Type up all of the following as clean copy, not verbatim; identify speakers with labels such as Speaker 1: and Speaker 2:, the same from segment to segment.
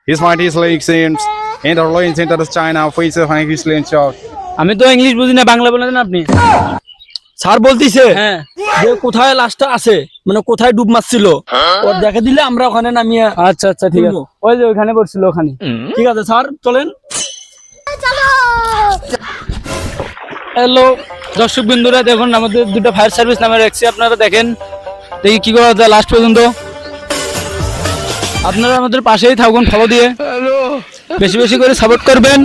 Speaker 1: His mighty lakes in the loins into the China faces and his lane shot.
Speaker 2: আমি তো English বুঝি না, বাংলা বলেন আপনি।
Speaker 3: স্যার বলতিছে
Speaker 2: হ্যাঁ,
Speaker 3: যে কোথায় লাশটা আছে, মানে কোথায় ডুব মারছিল ওর দেখে দিলে আমরা ওখানে নামিয়ে।
Speaker 2: আচ্ছা আচ্ছা ঠিক আছে, ওই যে ওখানে পড়ছিল ওখানে।
Speaker 3: ঠিক আছে স্যার চলেন।
Speaker 2: হ্যালো দর্শক বিন্দুরা, দেখুন আমাদের দুটো ফায়ার সার্ভিস নামে রাখছি, আপনারা দেখেন দেখি কি করা যায় লাস্ট পর্যন্ত। আপনারা আমাদের পাশেই থাকুন, ফলো দিয়ে বেশি বেশি করে সাপোর্ট করবেন।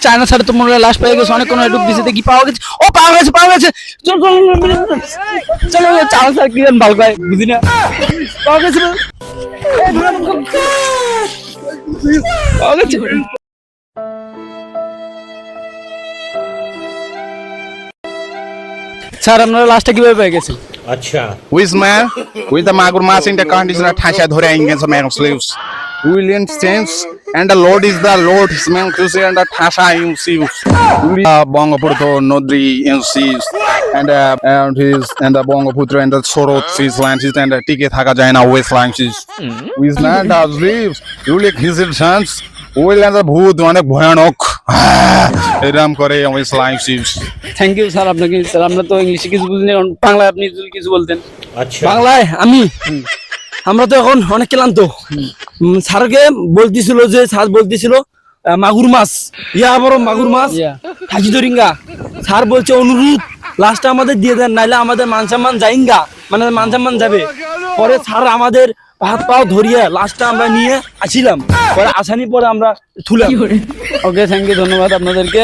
Speaker 2: চায়না ছাড়া তো মনে হয় লাস্ট পেয়ে গেছে, অনেক কোনো ডুব দিছে, দেখি পাওয়া গেছে। ও পাওয়া গেছে, পাওয়া গেছে। চলো চলো চায়না ছাড়া কি ভালো পায় বুঝি না, পাওয়া গেছে পাওয়া গেছে। স্যার আপনারা লাস্টে কিভাবে পেয়ে গেছেন?
Speaker 1: With man, with the Magur Mas in the condition of Tasha Dhore against the man of slaves. William James and the Lord is the Lord, his man Kusi and the Tasha in Seals. Bongapurto Nodri in Seals and his and the Bongaputra and the Sorot Seas lands and the Ticket Hakajaina West lands. With man does leaves, you like his chance. Will and the Bhood one a Boyanok. এরকম করে আমি slime সিপস।
Speaker 2: Thank you sir আপনাকে। Sir আমরা তো ইংলিশে কিছু বুঝিনি, বাংলায় আপনি যদি কিছু বলতেন।
Speaker 3: বাংলায় আমরা তো এখন অনেক ক্লান্ত। স্যারকে বলতেছিল যে স্যার বলতেছিল মাগুর মাছ, ইয়া বড় মাগুর মাছ হাজি দরিঙ্গা। স্যার বলছে অনুরোধ লাস্টটা আমাদের দিয়ে দেন, নাইলে আমাদের মান সম্মান যাইঙ্গা, মানে মান সম্মান যাবে। পরে স্যার আমাদের হাত পাও ধরিয়ে লাস্টটা আমরা নিয়ে আসিলাম, পরে আসানি পরে আমরা তুলাম।
Speaker 2: ওকে থ্যাংক ইউ, ধন্যবাদ আপনাদেরকে।